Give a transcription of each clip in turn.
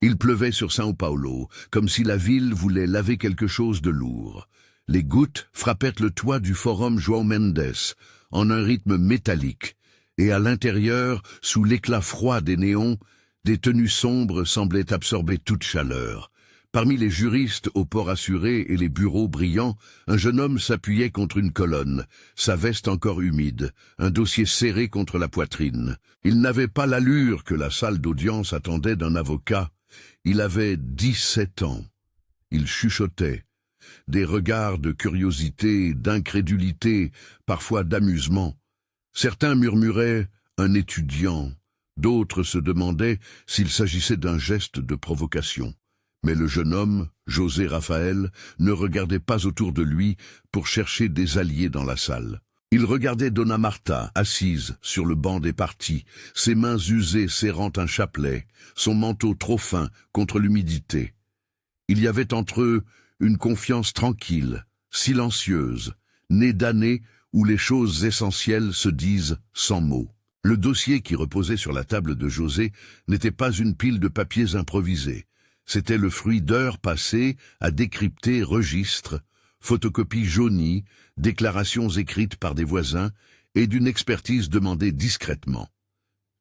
Il pleuvait sur São Paulo, comme si la ville voulait laver quelque chose de lourd. Les gouttes frappèrent le toit du forum João Mendes, en un rythme métallique, et à l'intérieur, sous l'éclat froid des néons, des tenues sombres semblaient absorber toute chaleur. Parmi les juristes au port assuré et les bureaux brillants, un jeune homme s'appuyait contre une colonne, sa veste encore humide, un dossier serré contre la poitrine. Il n'avait pas l'allure que la salle d'audience attendait d'un avocat. Il avait 17 ans. Il chuchotait. Des regards de curiosité, d'incrédulité, parfois d'amusement. Certains murmuraient « un étudiant », d'autres se demandaient s'il s'agissait d'un geste de provocation. Mais le jeune homme, José Rafael, ne regardait pas autour de lui pour chercher des alliés dans la salle. Il regardait Dona Marta, assise sur le banc des parties, ses mains usées serrant un chapelet, son manteau trop fin contre l'humidité. Il y avait entre eux une confiance tranquille, silencieuse, née d'années où les choses essentielles se disent sans mots. Le dossier qui reposait sur la table de José n'était pas une pile de papiers improvisés. C'était le fruit d'heures passées à décrypter registres, photocopies jaunies, déclarations écrites par des voisins et d'une expertise demandée discrètement.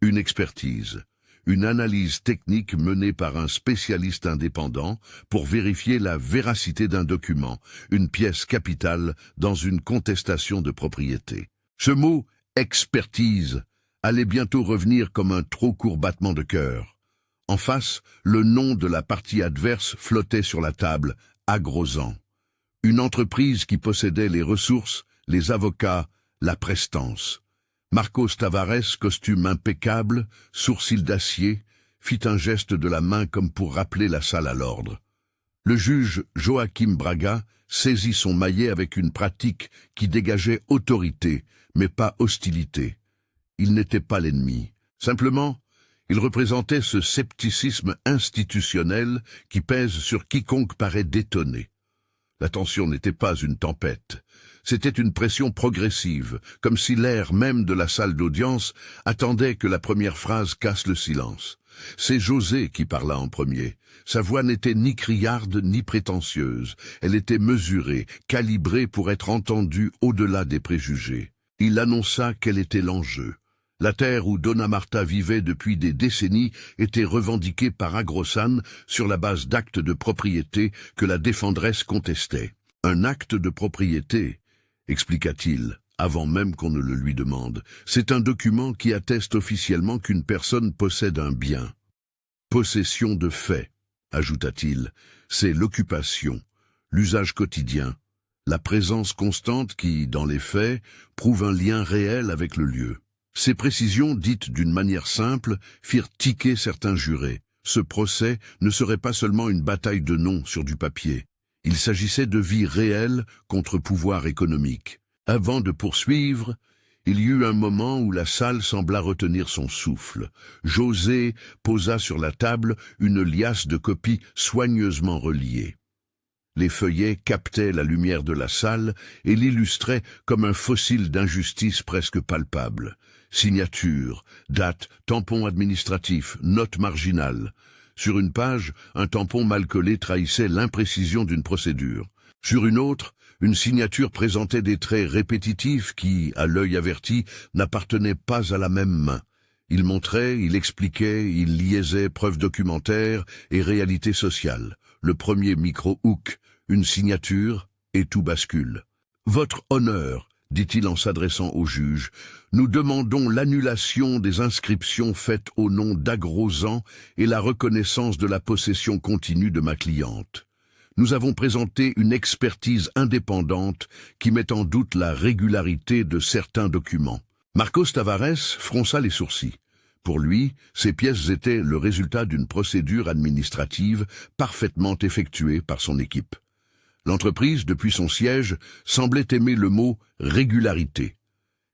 Une expertise, une analyse technique menée par un spécialiste indépendant pour vérifier la véracité d'un document, une pièce capitale dans une contestation de propriété. Ce mot « expertise » allait bientôt revenir comme un trop court battement de cœur. En face, le nom de la partie adverse flottait sur la table, Agrosan. Une entreprise qui possédait les ressources, les avocats, la prestance. Marcos Tavares, costume impeccable, sourcils d'acier, fit un geste de la main comme pour rappeler la salle à l'ordre. Le juge Joaquim Braga saisit son maillet avec une pratique qui dégageait autorité, mais pas hostilité. Il n'était pas l'ennemi. Simplement, il représentait ce scepticisme institutionnel qui pèse sur quiconque paraît détonné. La tension n'était pas une tempête. C'était une pression progressive, comme si l'air même de la salle d'audience attendait que la première phrase casse le silence. C'est José qui parla en premier. Sa voix n'était ni criarde ni prétentieuse. Elle était mesurée, calibrée pour être entendue au-delà des préjugés. Il annonça quel était l'enjeu. La terre où Dona Marta vivait depuis des décennies était revendiquée par Agrosan sur la base d'actes de propriété que la défenderesse contestait. Un acte de propriété, expliqua-t-il, avant même qu'on ne le lui demande, c'est un document qui atteste officiellement qu'une personne possède un bien. Possession de fait, ajouta-t-il, c'est l'occupation, l'usage quotidien, la présence constante qui, dans les faits, prouve un lien réel avec le lieu. Ces précisions, dites d'une manière simple, firent tiquer certains jurés. Ce procès ne serait pas seulement une bataille de noms sur du papier. Il s'agissait de vie réelle contre pouvoir économique. Avant de poursuivre, il y eut un moment où la salle sembla retenir son souffle. José posa sur la table une liasse de copies soigneusement reliées. Les feuillets captaient la lumière de la salle et l'illustraient comme un fossile d'injustice presque palpable. Signature, date, tampon administratif, note marginale. Sur une page, un tampon mal collé trahissait l'imprécision d'une procédure. Sur une autre, une signature présentait des traits répétitifs qui, à l'œil averti, n'appartenaient pas à la même main. Il montrait, il expliquait, il liaisait preuves documentaires et réalité sociale. Le premier micro-hook, une signature, et tout bascule. « Votre honneur », dit-il en s'adressant au juge, « nous demandons l'annulation des inscriptions faites au nom d'Agrosan et la reconnaissance de la possession continue de ma cliente. Nous avons présenté une expertise indépendante qui met en doute la régularité de certains documents. » Marcos Tavares fronça les sourcils. Pour lui, ces pièces étaient le résultat d'une procédure administrative parfaitement effectuée par son équipe. L'entreprise, depuis son siège, semblait aimer le mot « régularité ».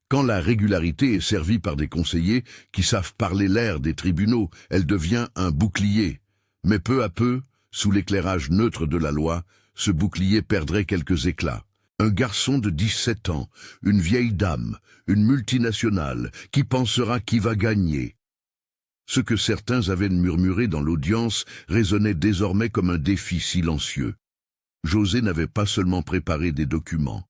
Quand la régularité est servie par des conseillers qui savent parler l'air des tribunaux, elle devient un bouclier. Mais peu à peu, sous l'éclairage neutre de la loi, ce bouclier perdrait quelques éclats. Un garçon de 17 ans, une vieille dame, une multinationale, qui pensera qui va gagner. Ce que certains avaient murmuré dans l'audience résonnait désormais comme un défi silencieux. José n'avait pas seulement préparé des documents.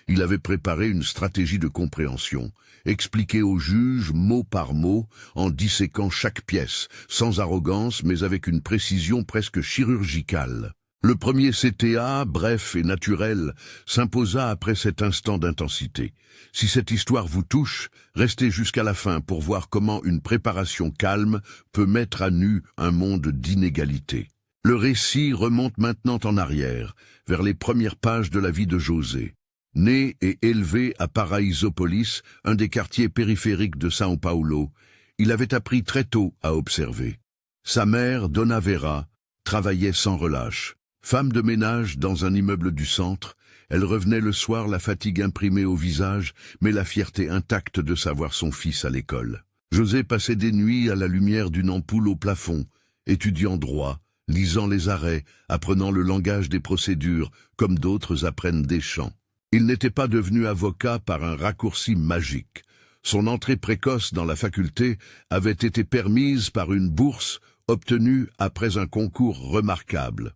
Il avait préparé une stratégie de compréhension, expliqué au juge mot par mot, en disséquant chaque pièce, sans arrogance mais avec une précision presque chirurgicale. Le premier CTA, bref et naturel, s'imposa après cet instant d'intensité. Si cette histoire vous touche, restez jusqu'à la fin pour voir comment une préparation calme peut mettre à nu un monde d'inégalité. Le récit remonte maintenant en arrière, vers les premières pages de la vie de José. Né et élevé à Paraisópolis, un des quartiers périphériques de São Paulo, il avait appris très tôt à observer. Sa mère, Dona Vera, travaillait sans relâche. Femme de ménage dans un immeuble du centre, elle revenait le soir la fatigue imprimée au visage, mais la fierté intacte de savoir son fils à l'école. José passait des nuits à la lumière d'une ampoule au plafond, étudiant droit, lisant les arrêts, apprenant le langage des procédures, comme d'autres apprennent des chants. Il n'était pas devenu avocat par un raccourci magique. Son entrée précoce dans la faculté avait été permise par une bourse obtenue après un concours remarquable.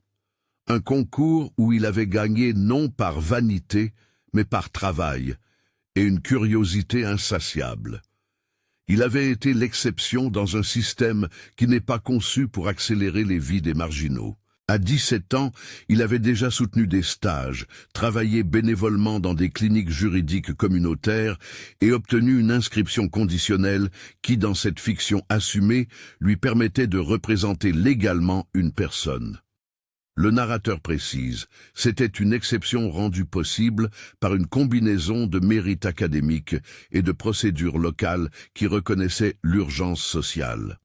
Un concours où il avait gagné non par vanité, mais par travail, et une curiosité insatiable. Il avait été l'exception dans un système qui n'est pas conçu pour accélérer les vies des marginaux. À 17 ans, il avait déjà soutenu des stages, travaillé bénévolement dans des cliniques juridiques communautaires et obtenu une inscription conditionnelle qui, dans cette fiction assumée, lui permettait de représenter légalement une personne. Le narrateur précise, c'était une exception rendue possible par une combinaison de mérites académiques et de procédures locales qui reconnaissaient l'urgence sociale.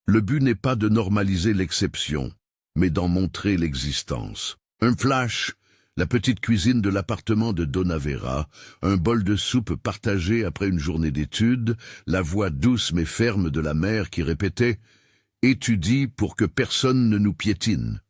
Le but n'est pas de normaliser l'exception, mais d'en montrer l'existence. Un flash, la petite cuisine de l'appartement de Dona Vera, un bol de soupe partagé après une journée d'études, la voix douce mais ferme de la mère qui répétait « Étudie pour que personne ne nous piétine ».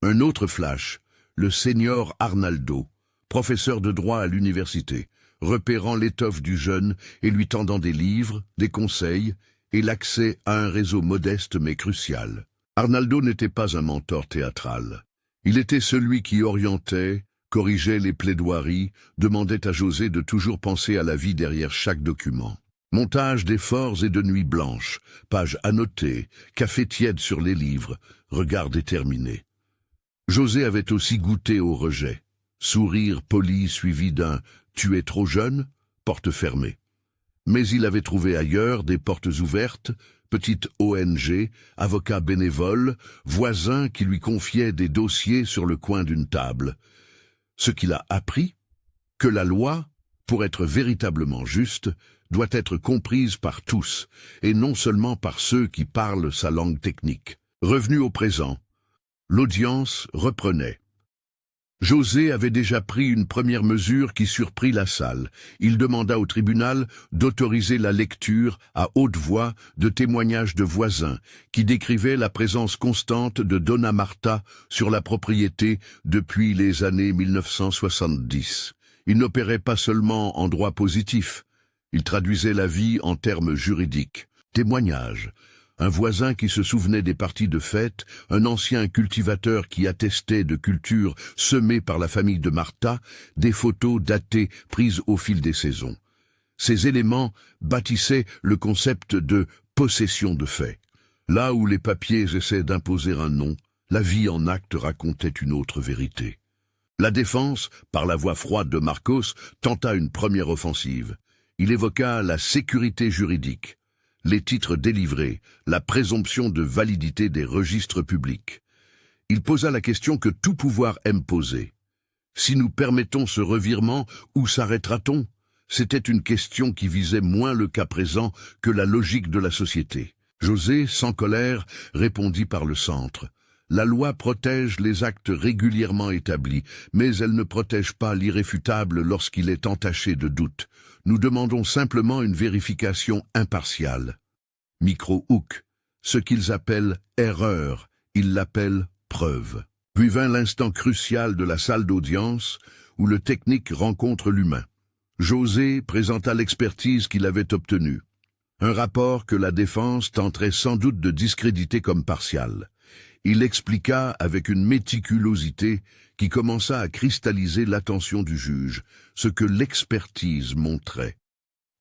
Un autre flash, le senior Arnaldo, professeur de droit à l'université, repérant l'étoffe du jeune et lui tendant des livres, des conseils et l'accès à un réseau modeste mais crucial. Arnaldo n'était pas un mentor théâtral. Il était celui qui orientait, corrigeait les plaidoiries, demandait à José de toujours penser à la vie derrière chaque document. Montage d'efforts et de nuits blanches, pages annotées, café tiède sur les livres, regard déterminé. José avait aussi goûté au rejet. Sourire poli suivi d'un « tu es trop jeune » porte fermée. Mais il avait trouvé ailleurs des portes ouvertes, petite ONG, avocat bénévole, voisin qui lui confiait des dossiers sur le coin d'une table. Ce qu'il a appris, que la loi, pour être véritablement juste, doit être comprise par tous, et non seulement par ceux qui parlent sa langue technique. Revenu au présent, l'audience reprenait. José avait déjà pris une première mesure qui surprit la salle. Il demanda au tribunal d'autoriser la lecture à haute voix de témoignages de voisins qui décrivaient la présence constante de Dona Marta sur la propriété depuis les années 1970. Il n'opérait pas seulement en droit positif, il traduisait la vie en termes juridiques. Témoignages. Un voisin qui se souvenait des parties de fête, un ancien cultivateur qui attestait de cultures semées par la famille de Marta, des photos datées prises au fil des saisons. Ces éléments bâtissaient le concept de possession de fait. Là où les papiers essaient d'imposer un nom, la vie en acte racontait une autre vérité. La défense, par la voix froide de Marcos, tenta une première offensive. Il évoqua la sécurité juridique, les titres délivrés, la présomption de validité des registres publics. Il posa la question que tout pouvoir aime poser. Si nous permettons ce revirement, où s'arrêtera-t-on? C'était une question qui visait moins le cas présent que la logique de la société. José, sans colère, répondit par le centre. La loi protège les actes régulièrement établis, mais elle ne protège pas l'irréfutable lorsqu'il est entaché de doute. Nous demandons simplement une vérification impartiale. Micro-hook. Ce qu'ils appellent erreur, ils l'appellent preuve. Puis vint l'instant crucial de la salle d'audience, où le technique rencontre l'humain. José présenta l'expertise qu'il avait obtenue. Un rapport que la défense tenterait sans doute de discréditer comme partial. Il expliqua avec une méticulosité qui commença à cristalliser l'attention du juge, ce que l'expertise montrait.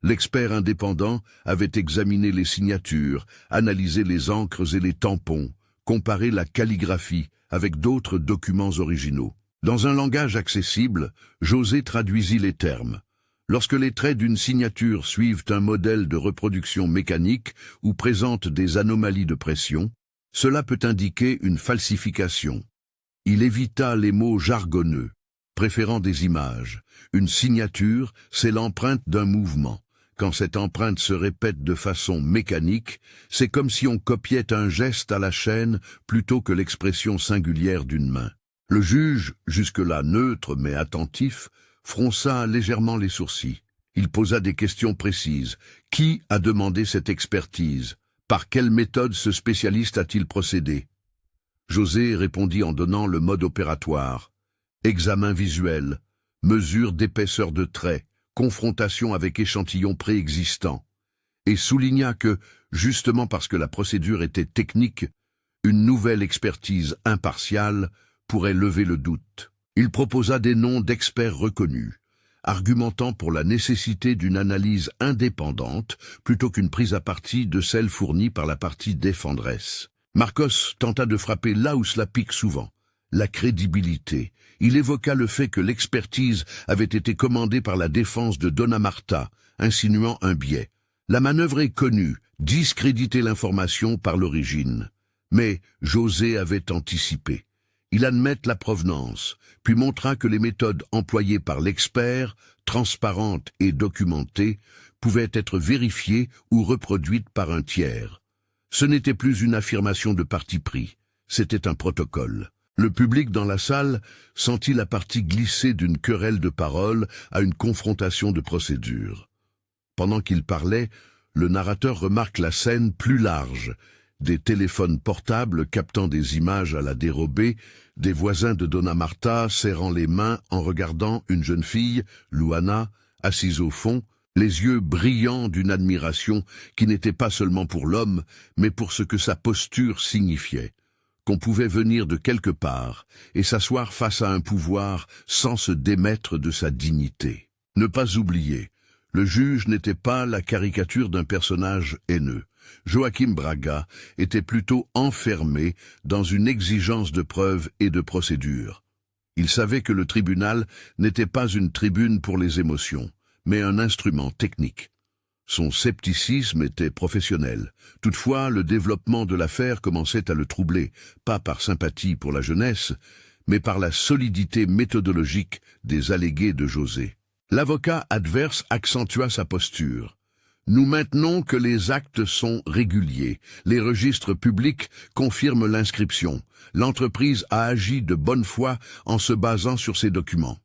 L'expert indépendant avait examiné les signatures, analysé les encres et les tampons, comparé la calligraphie avec d'autres documents originaux. Dans un langage accessible, José traduisit les termes. Lorsque les traits d'une signature suivent un modèle de reproduction mécanique ou présentent des anomalies de pression, cela peut indiquer une falsification. Il évita les mots jargonneux, préférant des images. Une signature, c'est l'empreinte d'un mouvement. Quand cette empreinte se répète de façon mécanique, c'est comme si on copiait un geste à la chaîne plutôt que l'expression singulière d'une main. Le juge, jusque-là neutre mais attentif, fronça légèrement les sourcils. Il posa des questions précises. Qui a demandé cette expertise? Par quelle méthode ce spécialiste a-t-il procédé? José répondit en donnant le mode opératoire. Examen visuel, mesure d'épaisseur de trait, confrontation avec échantillons préexistants, et souligna que, justement parce que la procédure était technique, une nouvelle expertise impartiale pourrait lever le doute. Il proposa des noms d'experts reconnus, argumentant pour la nécessité d'une analyse indépendante plutôt qu'une prise à partie de celle fournie par la partie défenderesse. Marcos tenta de frapper là où cela pique souvent, la crédibilité. Il évoqua le fait que l'expertise avait été commandée par la défense de Dona Marta, insinuant un biais. La manœuvre est connue, discréditer l'information par l'origine. Mais José avait anticipé. Il admet la provenance, puis montra que les méthodes employées par l'expert, transparentes et documentées, pouvaient être vérifiées ou reproduites par un tiers. Ce n'était plus une affirmation de parti pris, c'était un protocole. Le public dans la salle sentit la partie glisser d'une querelle de paroles à une confrontation de procédure. Pendant qu'il parlait, le narrateur remarque la scène plus large, des téléphones portables captant des images à la dérobée, des voisins de Dona Marta serrant les mains en regardant une jeune fille, Luana, assise au fond, les yeux brillants d'une admiration qui n'était pas seulement pour l'homme, mais pour ce que sa posture signifiait. Qu'on pouvait venir de quelque part et s'asseoir face à un pouvoir sans se démettre de sa dignité. Ne pas oublier, le juge n'était pas la caricature d'un personnage haineux. Joaquim Braga était plutôt enfermé dans une exigence de preuves et de procédure. Il savait que le tribunal n'était pas une tribune pour les émotions, mais un instrument technique. Son scepticisme était professionnel. Toutefois, le développement de l'affaire commençait à le troubler, pas par sympathie pour la jeunesse, mais par la solidité méthodologique des allégués de José. L'avocat adverse accentua sa posture. Nous maintenons que les actes sont réguliers. Les registres publics confirment l'inscription. L'entreprise a agi de bonne foi en se basant sur ces documents.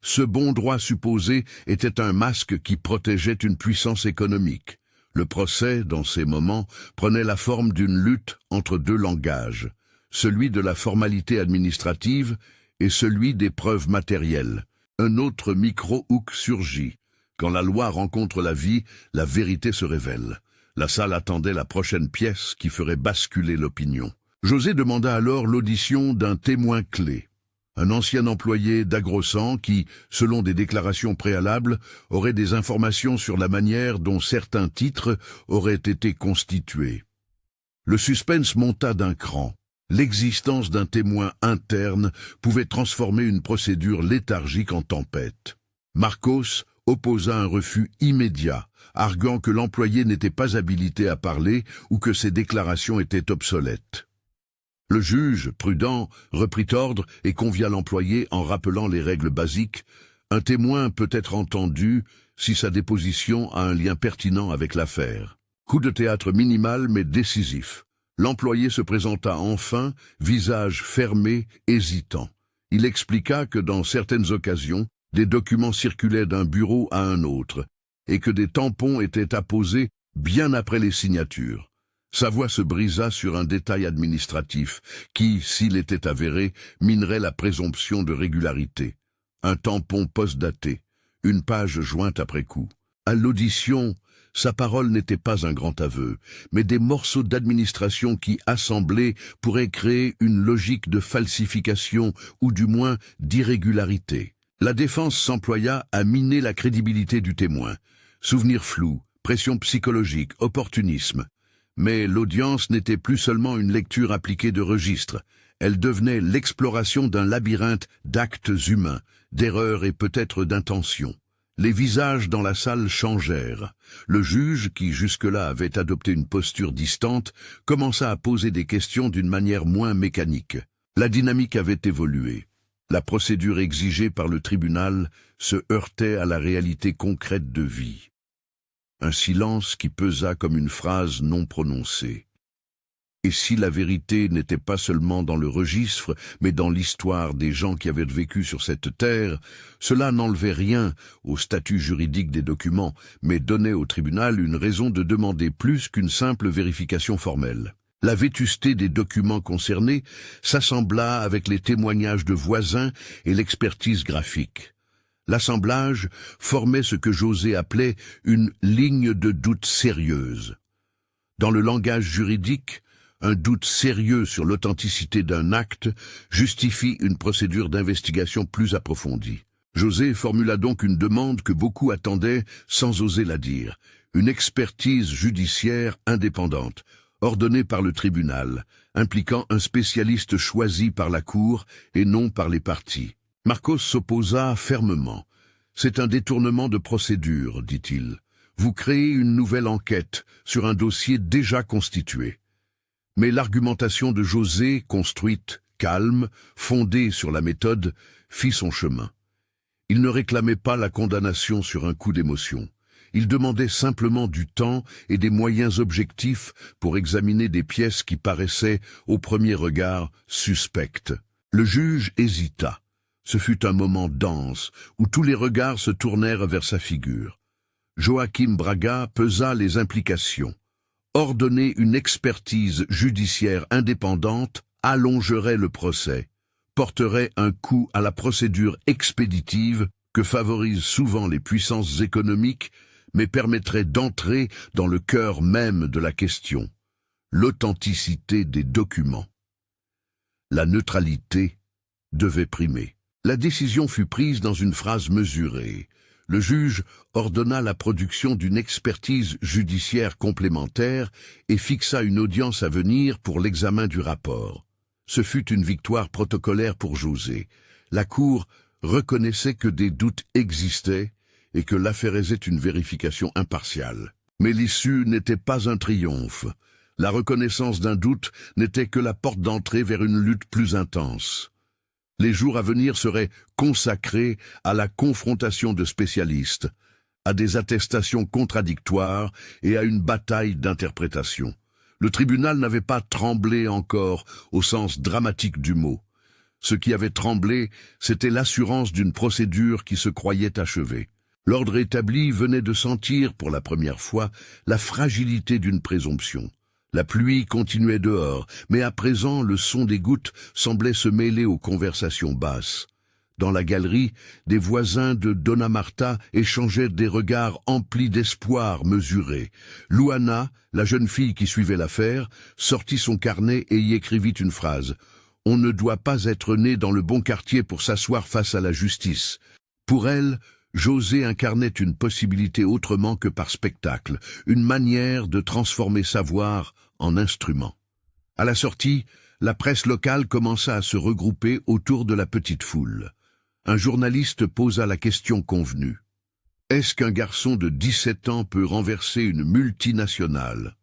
Ce bon droit supposé était un masque qui protégeait une puissance économique. Le procès, dans ces moments, prenait la forme d'une lutte entre deux langages, celui de la formalité administrative et celui des preuves matérielles. Un autre micro-hook surgit. Quand la loi rencontre la vie, la vérité se révèle. La salle attendait la prochaine pièce qui ferait basculer l'opinion. José demanda alors l'audition d'un témoin clé. Un ancien employé d'Agrosan qui, selon des déclarations préalables, aurait des informations sur la manière dont certains titres auraient été constitués. Le suspense monta d'un cran. L'existence d'un témoin interne pouvait transformer une procédure léthargique en tempête. Marcos opposa un refus immédiat, arguant que l'employé n'était pas habilité à parler ou que ses déclarations étaient obsolètes. Le juge, prudent, reprit ordre et convia l'employé en rappelant les règles basiques. Un témoin peut être entendu si sa déposition a un lien pertinent avec l'affaire. Coup de théâtre minimal mais décisif. L'employé se présenta enfin, visage fermé, hésitant. Il expliqua que dans certaines occasions, des documents circulaient d'un bureau à un autre, et que des tampons étaient apposés bien après les signatures. Sa voix se brisa sur un détail administratif qui, s'il était avéré, minerait la présomption de régularité. Un tampon post-daté, une page jointe après coup. À l'audition, Sa parole n'était pas un grand aveu, mais des morceaux d'administration qui, assemblés, pourraient créer une logique de falsification ou du moins d'irrégularité. La défense s'employa à miner la crédibilité du témoin. Souvenirs flous, pression psychologique, opportunisme. Mais l'audience n'était plus seulement une lecture appliquée de registres. Elle devenait l'exploration d'un labyrinthe d'actes humains, d'erreurs et peut-être d'intentions. Les visages dans la salle changèrent. Le juge, qui jusque-là avait adopté une posture distante, commença à poser des questions d'une manière moins mécanique. La dynamique avait évolué. La procédure exigée par le tribunal se heurtait à la réalité concrète de vie. Un silence qui pesa comme une phrase non prononcée. Et si la vérité n'était pas seulement dans le registre, mais dans l'histoire des gens qui avaient vécu sur cette terre, cela n'enlevait rien au statut juridique des documents, mais donnait au tribunal une raison de demander plus qu'une simple vérification formelle. La vétusté des documents concernés s'assembla avec les témoignages de voisins et l'expertise graphique. L'assemblage formait ce que José appelait une ligne de doute sérieuse. Dans le langage juridique, un doute sérieux sur l'authenticité d'un acte justifie une procédure d'investigation plus approfondie. José formula donc une demande que beaucoup attendaient sans oser la dire, une expertise judiciaire indépendante, ordonnée par le tribunal, impliquant un spécialiste choisi par la Cour et non par les parties. Marcos s'opposa fermement. « C'est un détournement de procédure, dit-il. Vous créez une nouvelle enquête sur un dossier déjà constitué. » Mais l'argumentation de José, construite, calme, fondée sur la méthode, fit son chemin. Il ne réclamait pas la condamnation sur un coup d'émotion. Il demandait simplement du temps et des moyens objectifs pour examiner des pièces qui paraissaient, au premier regard, suspectes. Le juge hésita. Ce fut un moment dense, où tous les regards se tournèrent vers sa figure. Joaquim Braga pesa les implications. Ordonner une expertise judiciaire indépendante allongerait le procès, porterait un coup à la procédure expéditive que favorisent souvent les puissances économiques, mais permettrait d'entrer dans le cœur même de la question, l'authenticité des documents. La neutralité devait primer. La décision fut prise dans une phrase mesurée. Le juge ordonna la production d'une expertise judiciaire complémentaire et fixa une audience à venir pour l'examen du rapport. Ce fut une victoire protocolaire pour José. La Cour reconnaissait que des doutes existaient et que l'affaire était une vérification impartiale. Mais l'issue n'était pas un triomphe. La reconnaissance d'un doute n'était que la porte d'entrée vers une lutte plus intense. Les jours à venir seraient consacrés à la confrontation de spécialistes, à des attestations contradictoires et à une bataille d'interprétation. Le tribunal n'avait pas tremblé encore au sens dramatique du mot. Ce qui avait tremblé, c'était l'assurance d'une procédure qui se croyait achevée. L'ordre établi venait de sentir, pour la première fois, la fragilité d'une présomption. La pluie continuait dehors, mais à présent le son des gouttes semblait se mêler aux conversations basses. Dans la galerie, des voisins de Dona Marta échangeaient des regards emplis d'espoir mesuré. Luana, la jeune fille qui suivait l'affaire, sortit son carnet et y écrivit une phrase. « On ne doit pas être né dans le bon quartier pour s'asseoir face à la justice. » Pour elle, José incarnait une possibilité autrement que par spectacle, une manière de transformer savoir en instrument. À la sortie, la presse locale commença à se regrouper autour de la petite foule. Un journaliste posa la question convenue. Est-ce qu'un garçon de 17 ans peut renverser une multinationale?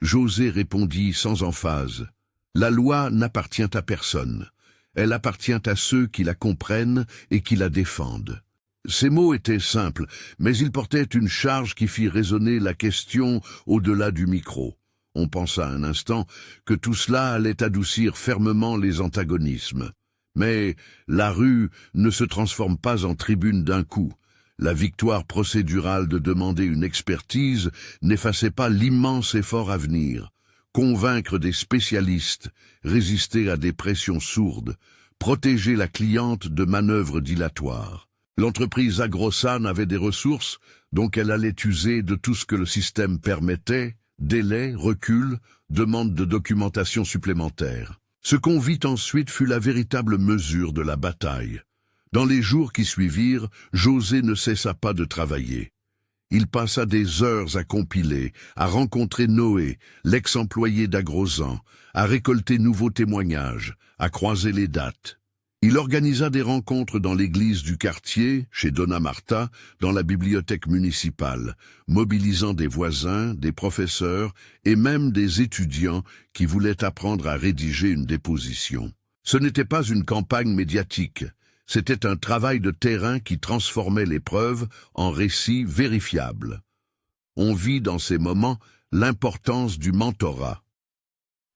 José répondit sans emphase. La loi n'appartient à personne. Elle appartient à ceux qui la comprennent et qui la défendent. Ces mots étaient simples, mais ils portaient une charge qui fit résonner la question au-delà du micro. On pensa un instant que tout cela allait adoucir fermement les antagonismes. Mais la rue ne se transforme pas en tribune d'un coup. La victoire procédurale de demander une expertise n'effaçait pas l'immense effort à venir. Convaincre des spécialistes, résister à des pressions sourdes, protéger la cliente de manœuvres dilatoires. L'entreprise Agrosan avait des ressources, donc elle allait user de tout ce que le système permettait, délai, recul, demande de documentation supplémentaire. Ce qu'on vit ensuite fut la véritable mesure de la bataille. Dans les jours qui suivirent, José ne cessa pas de travailler. Il passa des heures à compiler, à rencontrer Noé, l'ex-employé d'Agrosan, à récolter nouveaux témoignages, à croiser les dates. Il organisa des rencontres dans l'église du quartier, chez Donna Marta, dans la bibliothèque municipale, mobilisant des voisins, des professeurs et même des étudiants qui voulaient apprendre à rédiger une déposition. Ce n'était pas une campagne médiatique. C'était un travail de terrain qui transformait les preuves en récits vérifiables. On vit dans ces moments l'importance du mentorat.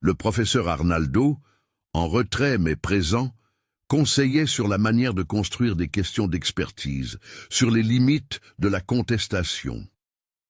Le professeur Arnaldo, en retrait mais présent, conseillait sur la manière de construire des questions d'expertise, sur les limites de la contestation.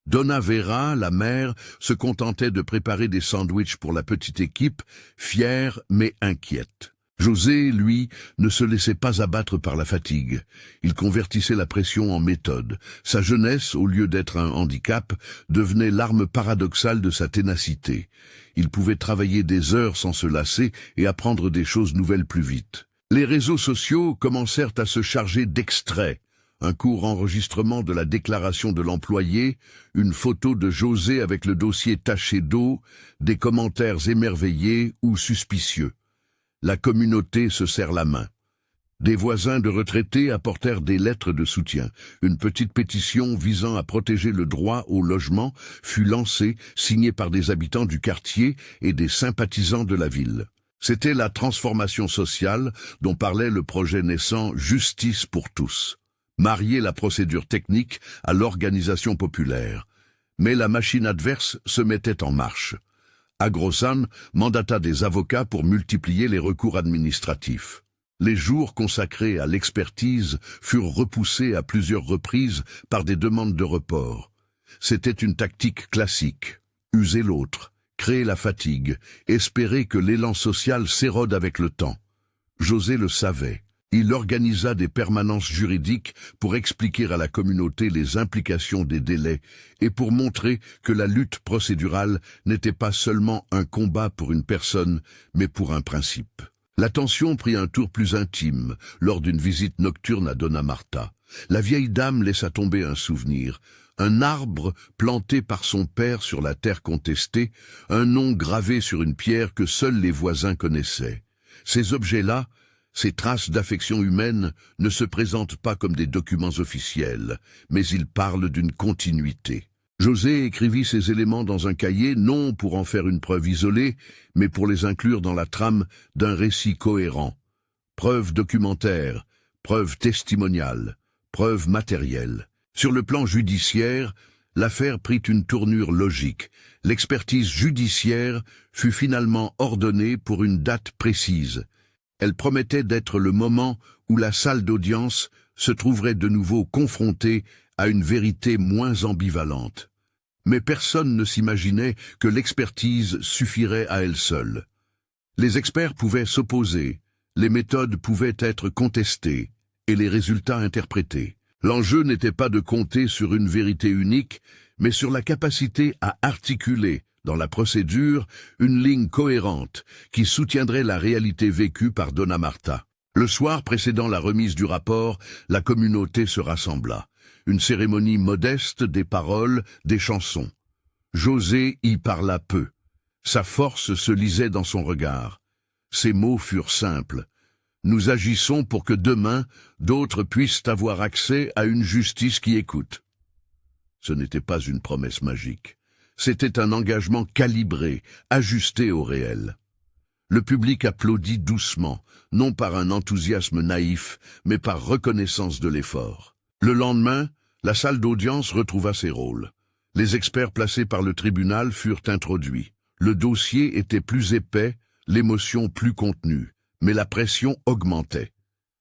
Donna Vera, la mère, se contentait de préparer des sandwichs pour la petite équipe, fière mais inquiète. José, lui, ne se laissait pas abattre par la fatigue. Il convertissait la pression en méthode. Sa jeunesse, au lieu d'être un handicap, devenait l'arme paradoxale de sa ténacité. Il pouvait travailler des heures sans se lasser et apprendre des choses nouvelles plus vite. Les réseaux sociaux commencèrent à se charger d'extraits. Un court enregistrement de la déclaration de l'employé, une photo de José avec le dossier taché d'eau, des commentaires émerveillés ou suspicieux. La communauté se serre la main. Des voisins de retraités apportèrent des lettres de soutien. Une petite pétition visant à protéger le droit au logement fut lancée, signée par des habitants du quartier et des sympathisants de la ville. C'était la transformation sociale dont parlait le projet naissant Justice pour tous. Marier la procédure technique à l'organisation populaire. Mais la machine adverse se mettait en marche. Agrosan mandata des avocats pour multiplier les recours administratifs. Les jours consacrés à l'expertise furent repoussés à plusieurs reprises par des demandes de report. C'était une tactique classique. User l'autre, créer la fatigue, espérer que l'élan social s'érode avec le temps. José le savait. Il organisa des permanences juridiques pour expliquer à la communauté les implications des délais et pour montrer que la lutte procédurale n'était pas seulement un combat pour une personne, mais pour un principe. La tension prit un tour plus intime lors d'une visite nocturne à Donna Marta. La vieille dame laissa tomber un souvenir, un arbre planté par son père sur la terre contestée, un nom gravé sur une pierre que seuls les voisins connaissaient. Ces objets-là, ces traces d'affection humaine ne se présentent pas comme des documents officiels, mais ils parlent d'une continuité. José écrivit ces éléments dans un cahier, non pour en faire une preuve isolée, mais pour les inclure dans la trame d'un récit cohérent. Preuve documentaire, preuve testimoniale, preuve matérielle. Sur le plan judiciaire, l'affaire prit une tournure logique. L'expertise judiciaire fut finalement ordonnée pour une date précise. Elle promettait d'être le moment où la salle d'audience se trouverait de nouveau confrontée à une vérité moins ambivalente. Mais personne ne s'imaginait que l'expertise suffirait à elle seule. Les experts pouvaient s'opposer, les méthodes pouvaient être contestées et les résultats interprétés. L'enjeu n'était pas de compter sur une vérité unique, mais sur la capacité à articuler, dans la procédure, une ligne cohérente qui soutiendrait la réalité vécue par Donna Marta. Le soir précédant la remise du rapport, la communauté se rassembla. Une cérémonie modeste, des paroles, des chansons. José y parla peu. Sa force se lisait dans son regard. Ses mots furent simples. Nous agissons pour que demain, d'autres puissent avoir accès à une justice qui écoute. Ce n'était pas une promesse magique. C'était un engagement calibré, ajusté au réel. Le public applaudit doucement, non par un enthousiasme naïf, mais par reconnaissance de l'effort. Le lendemain, la salle d'audience retrouva ses rôles. Les experts placés par le tribunal furent introduits. Le dossier était plus épais, l'émotion plus contenue, mais la pression augmentait.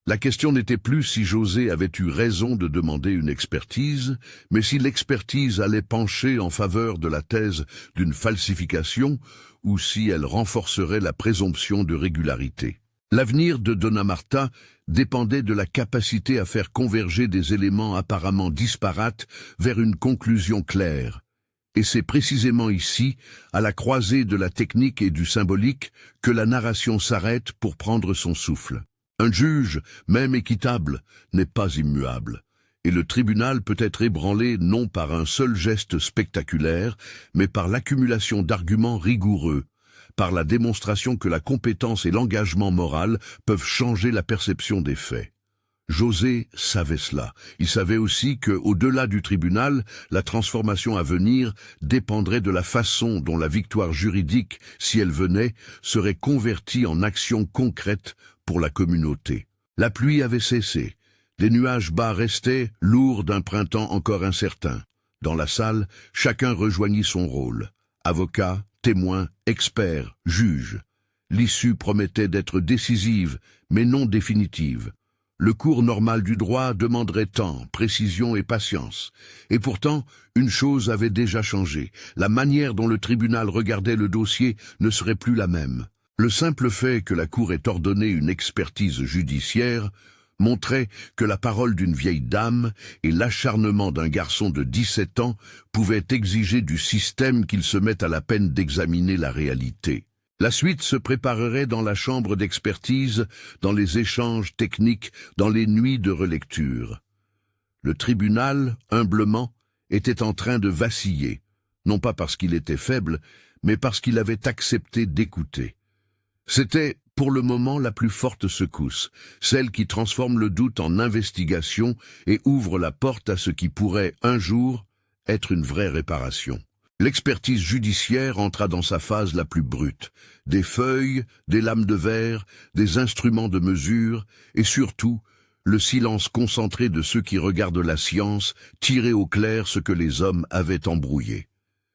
La question n'était plus si José avait eu raison de demander une expertise, mais si l'expertise allait pencher en faveur de la thèse d'une falsification ou si elle renforcerait la présomption de régularité. L'avenir de Dona Marta dépendait de la capacité à faire converger des éléments apparemment disparates vers une conclusion claire. Et c'est précisément ici, à la croisée de la technique et du symbolique, que la narration s'arrête pour prendre son souffle. Un juge, même équitable, n'est pas immuable, et le tribunal peut être ébranlé non par un seul geste spectaculaire, mais par l'accumulation d'arguments rigoureux, par la démonstration que la compétence et l'engagement moral peuvent changer la perception des faits. José savait cela. Il savait aussi que, au-delà du tribunal, la transformation à venir dépendrait de la façon dont la victoire juridique, si elle venait, serait convertie en action concrète pour la communauté. La pluie avait cessé. Les nuages bas restaient, lourds d'un printemps encore incertain. Dans la salle, chacun rejoignit son rôle. Avocat, témoin, expert, juge. L'issue promettait d'être décisive, mais non définitive. Le cours normal du droit demanderait temps, précision et patience. Et pourtant, une chose avait déjà changé. La manière dont le tribunal regardait le dossier ne serait plus la même. Le simple fait que la Cour ait ordonné une expertise judiciaire montrait que la parole d'une vieille dame et l'acharnement d'un garçon de 17 ans pouvaient exiger du système qu'il se mette à la peine d'examiner la réalité. La suite se préparerait dans la chambre d'expertise, dans les échanges techniques, dans les nuits de relecture. Le tribunal, humblement, était en train de vaciller, non pas parce qu'il était faible, mais parce qu'il avait accepté d'écouter. C'était, pour le moment, la plus forte secousse, celle qui transforme le doute en investigation et ouvre la porte à ce qui pourrait, un jour, être une vraie réparation. L'expertise judiciaire entra dans sa phase la plus brute. Des feuilles, des lames de verre, des instruments de mesure, et surtout, le silence concentré de ceux qui regardent la science tirer au clair ce que les hommes avaient embrouillé.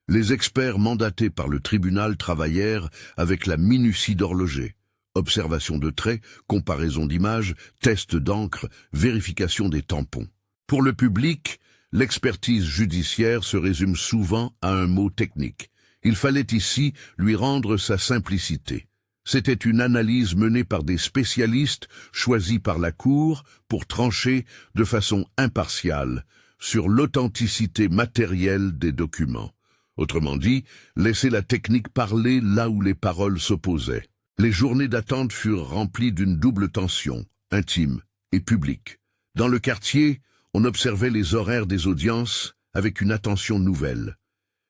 Les experts mandatés par le tribunal travaillèrent avec la minutie d'horloger. Observation de traits, comparaison d'images, test d'encre, vérification des tampons. Pour le public, l'expertise judiciaire se résume souvent à un mot technique. Il fallait ici lui rendre sa simplicité. C'était une analyse menée par des spécialistes choisis par la Cour pour trancher de façon impartiale sur l'authenticité matérielle des documents. Autrement dit, laisser la technique parler là où les paroles s'opposaient. Les journées d'attente furent remplies d'une double tension, intime et publique. Dans le quartier, on observait les horaires des audiences avec une attention nouvelle.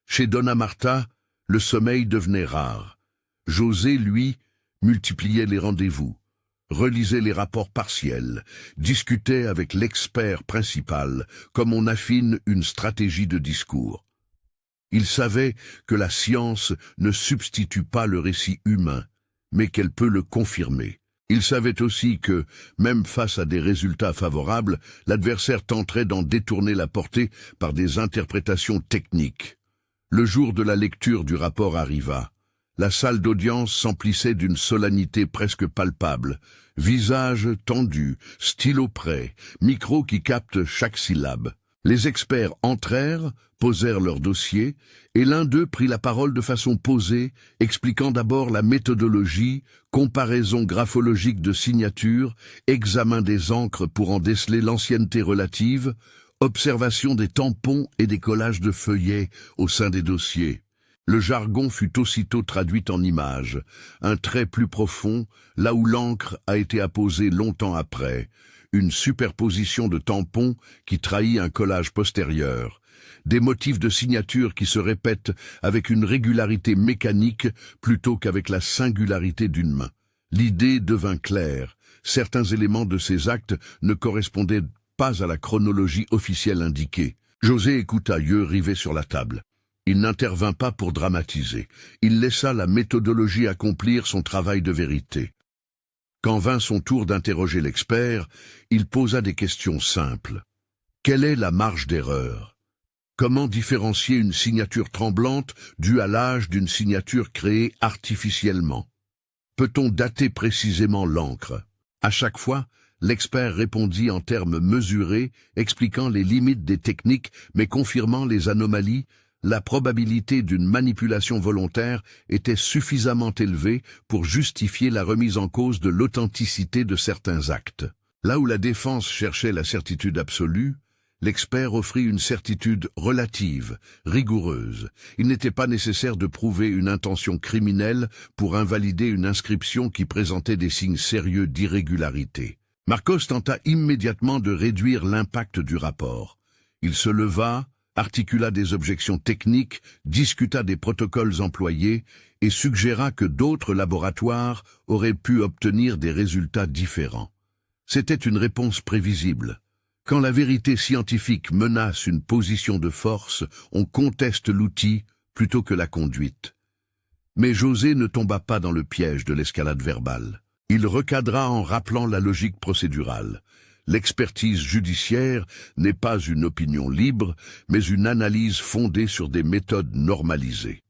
Chez Dona Marta, le sommeil devenait rare. José, lui, multipliait les rendez-vous, relisait les rapports partiels, discutait avec l'expert principal, comme on affine une stratégie de discours. Il savait que la science ne substitue pas le récit humain, mais qu'elle peut le confirmer. Il savait aussi que, même face à des résultats favorables, l'adversaire tenterait d'en détourner la portée par des interprétations techniques. Le jour de la lecture du rapport arriva. La salle d'audience s'emplissait d'une solennité presque palpable. Visage tendu, stylo prêt, micro qui capte chaque syllabe. Les experts entrèrent, posèrent leur dossier, et l'un d'eux prit la parole de façon posée, expliquant d'abord la méthodologie, comparaison graphologique de signatures, examen des encres pour en déceler l'ancienneté relative, observation des tampons et des collages de feuillets au sein des dossiers. Le jargon fut aussitôt traduit en images, un trait plus profond, là où l'encre a été apposée longtemps après, une superposition de tampons qui trahit un collage postérieur, des motifs de signature qui se répètent avec une régularité mécanique plutôt qu'avec la singularité d'une main. L'idée devint claire, certains éléments de ces actes ne correspondaient pas à la chronologie officielle indiquée. José écouta, yeux rivés sur la table. Il n'intervint pas pour dramatiser, il laissa la méthodologie accomplir son travail de vérité. Quand vint son tour d'interroger l'expert, il posa des questions simples. Quelle est la marge d'erreur? Comment différencier une signature tremblante due à l'âge d'une signature créée artificiellement? Peut-on dater précisément l'encre? À chaque fois, l'expert répondit en termes mesurés, expliquant les limites des techniques mais confirmant les anomalies la probabilité d'une manipulation volontaire était suffisamment élevée pour justifier la remise en cause de l'authenticité de certains actes. Là où la défense cherchait la certitude absolue, l'expert offrit une certitude relative, rigoureuse. Il n'était pas nécessaire de prouver une intention criminelle pour invalider une inscription qui présentait des signes sérieux d'irrégularité. Marcos tenta immédiatement de réduire l'impact du rapport. Il se leva, articula des objections techniques, discuta des protocoles employés et suggéra que d'autres laboratoires auraient pu obtenir des résultats différents. C'était une réponse prévisible. Quand la vérité scientifique menace une position de force, on conteste l'outil plutôt que la conduite. Mais José ne tomba pas dans le piège de l'escalade verbale. Il recadra en rappelant la logique procédurale. L'expertise judiciaire n'est pas une opinion libre, mais une analyse fondée sur des méthodes normalisées.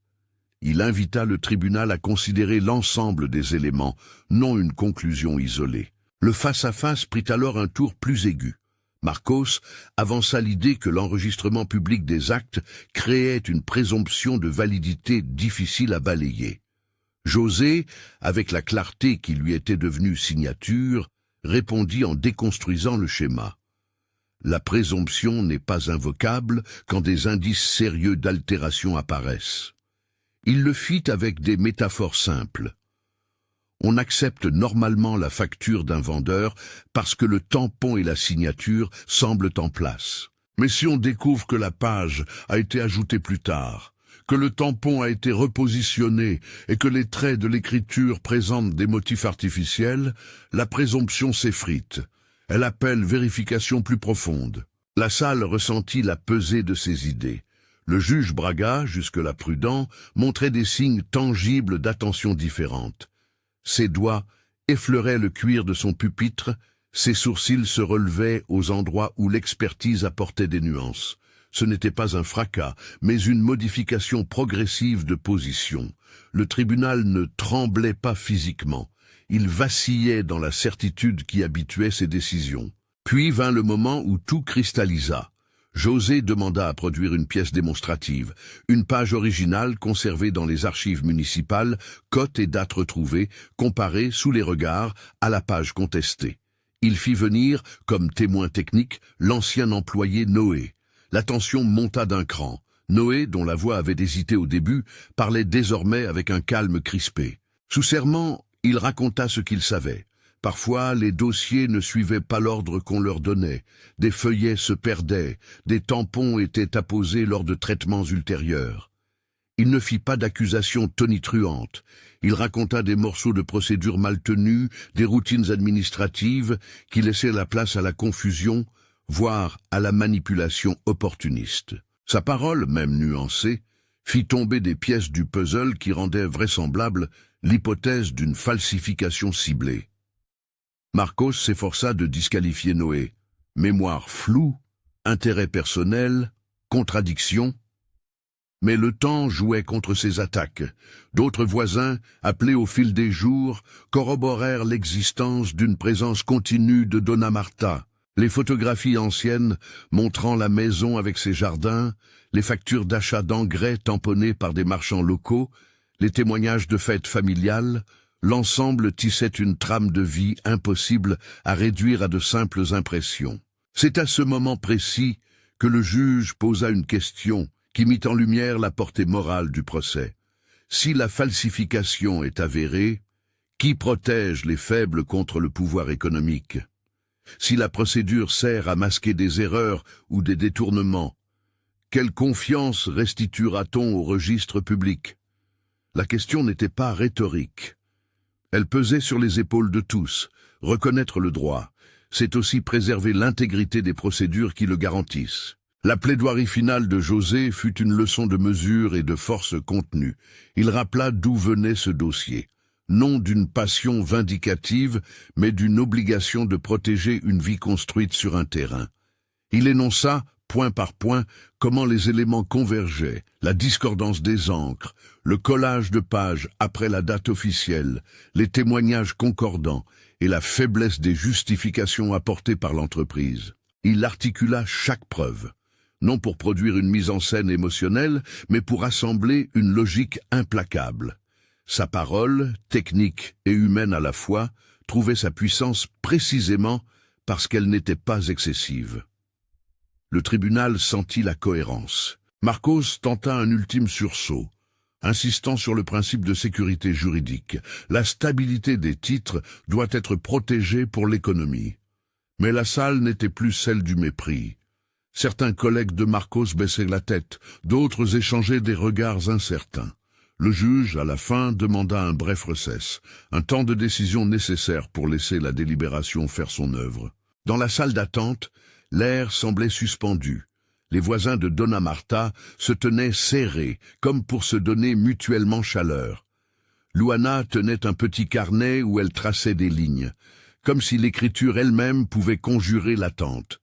Il invita le tribunal à considérer l'ensemble des éléments, non une conclusion isolée. Le face-à-face prit alors un tour plus aigu. Marcos avança l'idée que l'enregistrement public des actes créait une présomption de validité difficile à balayer. José, avec la clarté qui lui était devenue signature, répondit en déconstruisant le schéma. La présomption n'est pas invocable quand des indices sérieux d'altération apparaissent. Il le fit avec des métaphores simples. On accepte normalement la facture d'un vendeur parce que le tampon et la signature semblent en place. Mais si on découvre que la page a été ajoutée plus tard, que le tampon a été repositionné et que les traits de l'écriture présentent des motifs artificiels, la présomption s'effrite. Elle appelle vérification plus profonde. La salle ressentit la pesée de ses idées. Le juge Braga, jusque-là prudent, montrait des signes tangibles d'attention différente. Ses doigts effleuraient le cuir de son pupitre, ses sourcils se relevaient aux endroits où l'expertise apportait des nuances. Ce n'était pas un fracas, mais une modification progressive de position. Le tribunal ne tremblait pas physiquement. Il vacillait dans la certitude qui habituait ses décisions. Puis vint le moment où tout cristallisa. José demanda à produire une pièce démonstrative, une page originale conservée dans les archives municipales, cotes et dates retrouvées, comparées sous les regards à la page contestée. Il fit venir, comme témoin technique, l'ancien employé Noé. La tension monta d'un cran. Noé, dont la voix avait hésité au début, parlait désormais avec un calme crispé. Sous serment, il raconta ce qu'il savait. Parfois, les dossiers ne suivaient pas l'ordre qu'on leur donnait. Des feuillets se perdaient, des tampons étaient apposés lors de traitements ultérieurs. Il ne fit pas d'accusations tonitruantes. Il raconta des morceaux de procédures mal tenues, des routines administratives qui laissaient la place à la confusion, voire à la manipulation opportuniste. Sa parole, même nuancée, fit tomber des pièces du puzzle qui rendaient vraisemblable l'hypothèse d'une falsification ciblée. Marcos s'efforça de disqualifier Noé. Mémoire floue, intérêt personnel, contradiction. Mais le temps jouait contre ses attaques. D'autres voisins, appelés au fil des jours, corroborèrent l'existence d'une présence continue de Donna Marta. Les photographies anciennes montrant la maison avec ses jardins, les factures d'achat d'engrais tamponnées par des marchands locaux, les témoignages de fêtes familiales, l'ensemble tissait une trame de vie impossible à réduire à de simples impressions. C'est à ce moment précis que le juge posa une question qui mit en lumière la portée morale du procès. Si la falsification est avérée, qui protège les faibles contre le pouvoir économique? Si la procédure sert à masquer des erreurs ou des détournements, quelle confiance restituera-t-on au registre public? La question n'était pas rhétorique. Elle pesait sur les épaules de tous. Reconnaître le droit, c'est aussi préserver l'intégrité des procédures qui le garantissent. La plaidoirie finale de José fut une leçon de mesure et de force contenue. Il rappela d'où venait ce dossier. Non d'une passion vindicative, mais d'une obligation de protéger une vie construite sur un terrain. Il énonça, point par point, comment les éléments convergeaient, la discordance des encres, le collage de pages après la date officielle, les témoignages concordants et la faiblesse des justifications apportées par l'entreprise. Il articula chaque preuve. non pour produire une mise en scène émotionnelle, mais pour assembler une logique implacable. Sa parole, technique et humaine à la fois, trouvait sa puissance précisément parce qu'elle n'était pas excessive. Le tribunal sentit la cohérence. Marcos tenta un ultime sursaut, insistant sur le principe de sécurité juridique. La stabilité des titres doit être protégée pour l'économie. Mais la salle n'était plus celle du mépris. Certains collègues de Marcos baissaient la tête, d'autres échangeaient des regards incertains. Le juge, à la fin, demanda un bref recess, un temps de décision nécessaire pour laisser la délibération faire son œuvre. Dans la salle d'attente, l'air semblait suspendu. Les voisins de Dona Marta se tenaient serrés, comme pour se donner mutuellement chaleur. Luana tenait un petit carnet où elle traçait des lignes, comme si l'écriture elle-même pouvait conjurer l'attente.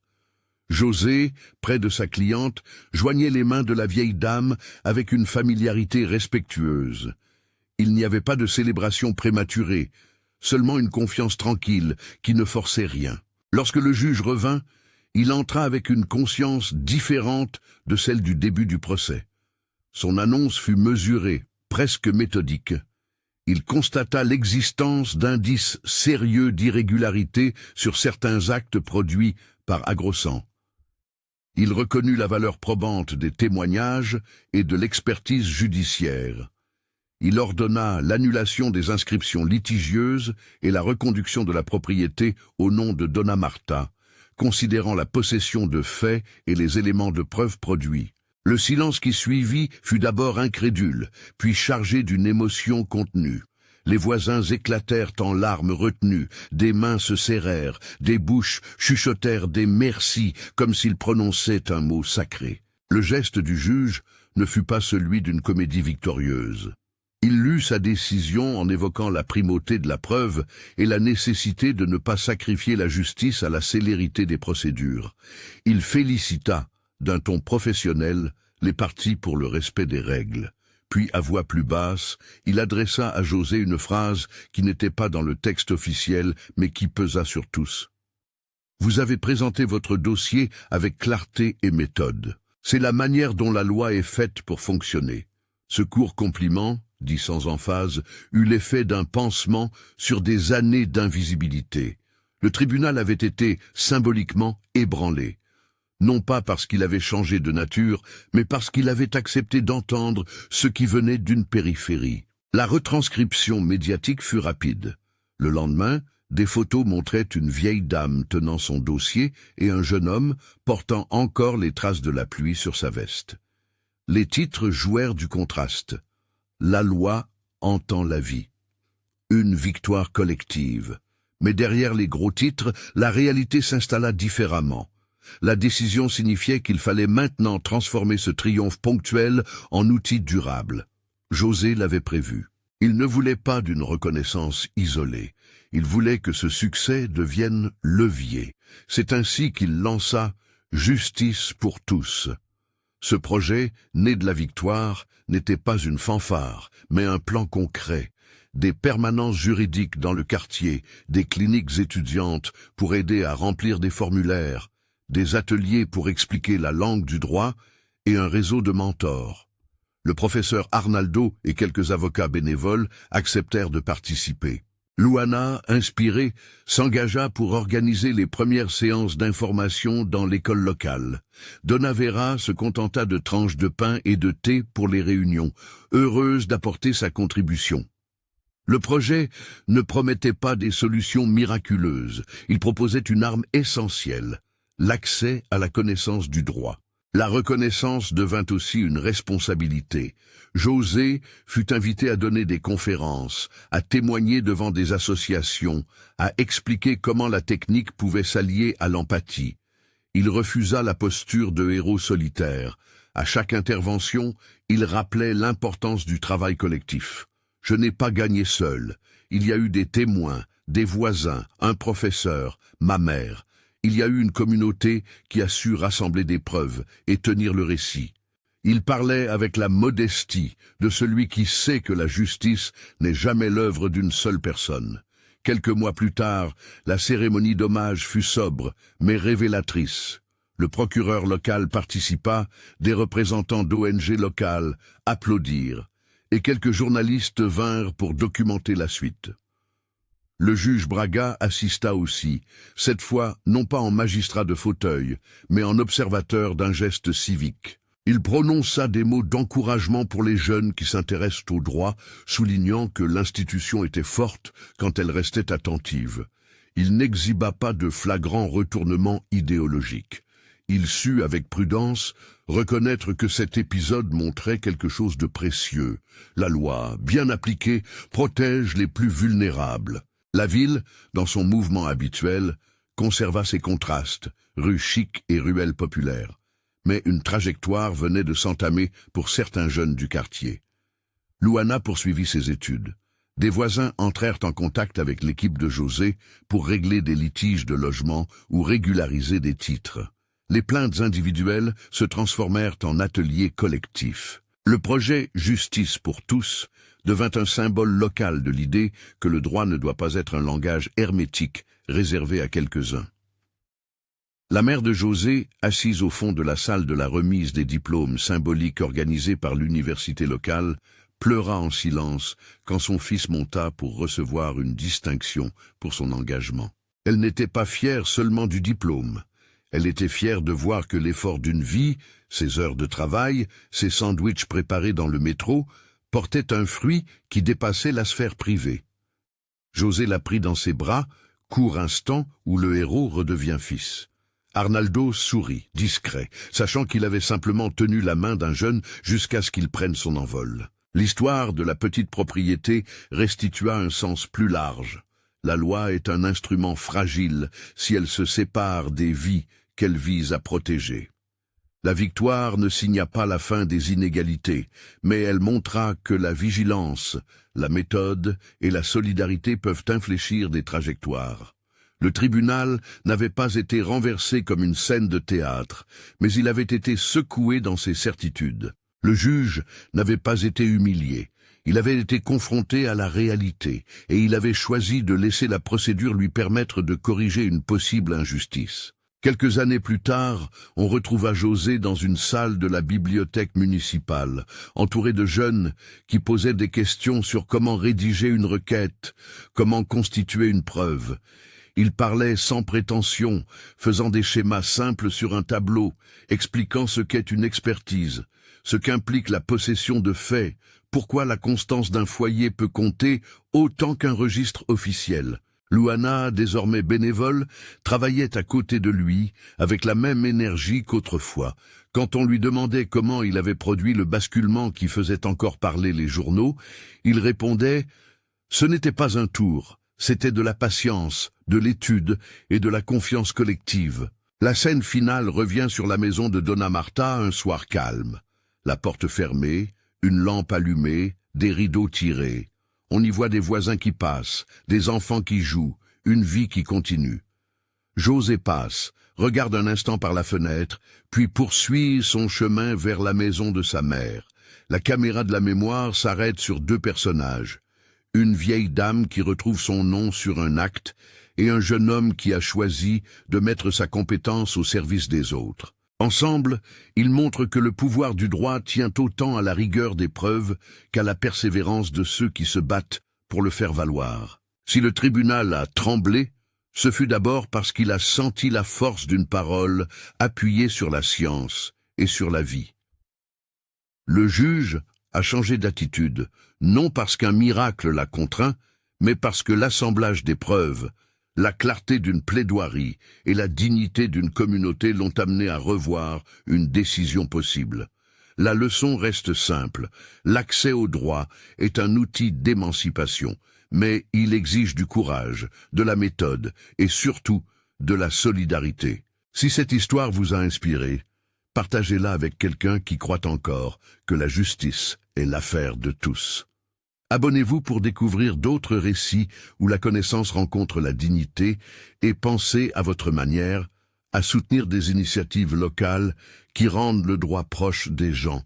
José, près de sa cliente, joignait les mains de la vieille dame avec une familiarité respectueuse. Il n'y avait pas de célébration prématurée, seulement une confiance tranquille qui ne forçait rien. Lorsque le juge revint, il entra avec une conscience différente de celle du début du procès. Son annonce fut mesurée, presque méthodique. Il constata l'existence d'indices sérieux d'irrégularité sur certains actes produits par Agrossan. Il reconnut la valeur probante des témoignages et de l'expertise judiciaire. Il ordonna l'annulation des inscriptions litigieuses et la reconduction de la propriété au nom de Dona Marta, considérant la possession de faits et les éléments de preuve produits. Le silence qui suivit fut d'abord incrédule, puis chargé d'une émotion contenue. Les voisins éclatèrent en larmes retenues, des mains se serrèrent, des bouches chuchotèrent des merci comme s'ils prononçaient un mot sacré. Le geste du juge ne fut pas celui d'une comédie victorieuse. Il lut sa décision en évoquant la primauté de la preuve et la nécessité de ne pas sacrifier la justice à la célérité des procédures. Il félicita, d'un ton professionnel, les parties pour le respect des règles. Puis, à voix plus basse, il adressa à José une phrase qui n'était pas dans le texte officiel, mais qui pesa sur tous. « Vous avez présenté votre dossier avec clarté et méthode. C'est la manière dont la loi est faite pour fonctionner. Ce court compliment, dit sans emphase, eut l'effet d'un pansement sur des années d'invisibilité. Le tribunal avait été symboliquement ébranlé. Non pas parce qu'il avait changé de nature, mais parce qu'il avait accepté d'entendre ce qui venait d'une périphérie. La retranscription médiatique fut rapide. Le lendemain, des photos montraient une vieille dame tenant son dossier et un jeune homme portant encore les traces de la pluie sur sa veste. Les titres jouèrent du contraste. La loi entend la vie. Une victoire collective. Mais derrière les gros titres, la réalité s'installa différemment. La décision signifiait qu'il fallait maintenant transformer ce triomphe ponctuel en outil durable. José l'avait prévu. Il ne voulait pas d'une reconnaissance isolée. Il voulait que ce succès devienne levier. C'est ainsi qu'il lança « Justice pour tous ». Ce projet, né de la victoire, n'était pas une fanfare, mais un plan concret. Des permanences juridiques dans le quartier, des cliniques étudiantes pour aider à remplir des formulaires, des ateliers pour expliquer la langue du droit et un réseau de mentors. Le professeur Arnaldo et quelques avocats bénévoles acceptèrent de participer. Luana, inspirée, s'engagea pour organiser les premières séances d'information dans l'école locale. Dona Vera se contenta de tranches de pain et de thé pour les réunions, heureuse d'apporter sa contribution. Le projet ne promettait pas des solutions miraculeuses, il proposait une arme essentielle, l'accès à la connaissance du droit. La reconnaissance devint aussi une responsabilité. José fut invité à donner des conférences, à témoigner devant des associations, à expliquer comment la technique pouvait s'allier à l'empathie. Il refusa la posture de héros solitaire. À chaque intervention, il rappelait l'importance du travail collectif. Je n'ai pas gagné seul. Il y a eu des témoins, des voisins, un professeur, ma mère. Il y a eu une communauté qui a su rassembler des preuves et tenir le récit. Il parlait avec la modestie de celui qui sait que la justice n'est jamais l'œuvre d'une seule personne. Quelques mois plus tard, la cérémonie d'hommage fut sobre, mais révélatrice. Le procureur local participa, des représentants d'ONG locales applaudirent, et quelques journalistes vinrent pour documenter la suite. Le juge Braga assista aussi, cette fois non pas en magistrat de fauteuil, mais en observateur d'un geste civique. Il prononça des mots d'encouragement pour les jeunes qui s'intéressent au droit, soulignant que l'institution était forte quand elle restait attentive. Il n'exhiba pas de flagrant retournement idéologique. Il sut, avec prudence, reconnaître que cet épisode montrait quelque chose de précieux. La loi, bien appliquée, protège les plus vulnérables. La ville, dans son mouvement habituel, conserva ses contrastes, rues chics et ruelles populaires. Mais une trajectoire venait de s'entamer pour certains jeunes du quartier. Luana poursuivit ses études. Des voisins entrèrent en contact avec l'équipe de José pour régler des litiges de logement ou régulariser des titres. Les plaintes individuelles se transformèrent en ateliers collectifs. Le projet « Justice pour tous » devint un symbole local de l'idée que le droit ne doit pas être un langage hermétique réservé à quelques-uns. La mère de José, assise au fond de la salle de la remise des diplômes symboliques organisée par l'université locale, pleura en silence quand son fils monta pour recevoir une distinction pour son engagement. Elle n'était pas fière seulement du diplôme. Elle était fière de voir que l'effort d'une vie, ses heures de travail, ses sandwichs préparés dans le métro, portait un fruit qui dépassait la sphère privée. José la prit dans ses bras, court instant où le héros redevient fils. Arnaldo sourit, discret, sachant qu'il avait simplement tenu la main d'un jeune jusqu'à ce qu'il prenne son envol. L'histoire de la petite propriété restitua un sens plus large. La loi est un instrument fragile si elle se sépare des vies qu'elle vise à protéger. La victoire ne signa pas la fin des inégalités, mais elle montra que la vigilance, la méthode et la solidarité peuvent infléchir des trajectoires. Le tribunal n'avait pas été renversé comme une scène de théâtre, mais il avait été secoué dans ses certitudes. Le juge n'avait pas été humilié. Il avait été confronté à la réalité, et il avait choisi de laisser la procédure lui permettre de corriger une possible injustice. Quelques années plus tard, on retrouva José dans une salle de la bibliothèque municipale, entouré de jeunes qui posaient des questions sur comment rédiger une requête, comment constituer une preuve. Il parlait sans prétention, faisant des schémas simples sur un tableau, expliquant ce qu'est une expertise, ce qu'implique la possession de faits, pourquoi la constance d'un foyer peut compter autant qu'un registre officiel. Luana, désormais bénévole, travaillait à côté de lui avec la même énergie qu'autrefois. Quand on lui demandait comment il avait produit le basculement qui faisait encore parler les journaux, il répondait « Ce n'était pas un tour, c'était de la patience, de l'étude et de la confiance collective. » La scène finale revient sur la maison de Donna Marta un soir calme. La porte fermée, une lampe allumée, des rideaux tirés. On y voit des voisins qui passent, des enfants qui jouent, une vie qui continue. José passe, regarde un instant par la fenêtre, puis poursuit son chemin vers la maison de sa mère. La caméra de la mémoire s'arrête sur deux personnages. Une vieille dame qui retrouve son nom sur un acte et un jeune homme qui a choisi de mettre sa compétence au service des autres. Ensemble, ils montrent que le pouvoir du droit tient autant à la rigueur des preuves qu'à la persévérance de ceux qui se battent pour le faire valoir. Si le tribunal a tremblé, ce fut d'abord parce qu'il a senti la force d'une parole appuyée sur la science et sur la vie. Le juge a changé d'attitude, non parce qu'un miracle l'a contraint, mais parce que l'assemblage des preuves, la clarté d'une plaidoirie et la dignité d'une communauté l'ont amené à revoir une décision possible. La leçon reste simple. L'accès au droit est un outil d'émancipation, mais il exige du courage, de la méthode et surtout de la solidarité. Si cette histoire vous a inspiré, partagez-la avec quelqu'un qui croit encore que la justice est l'affaire de tous. Abonnez-vous pour découvrir d'autres récits où la connaissance rencontre la dignité et pensez à votre manière à soutenir des initiatives locales qui rendent le droit proche des gens.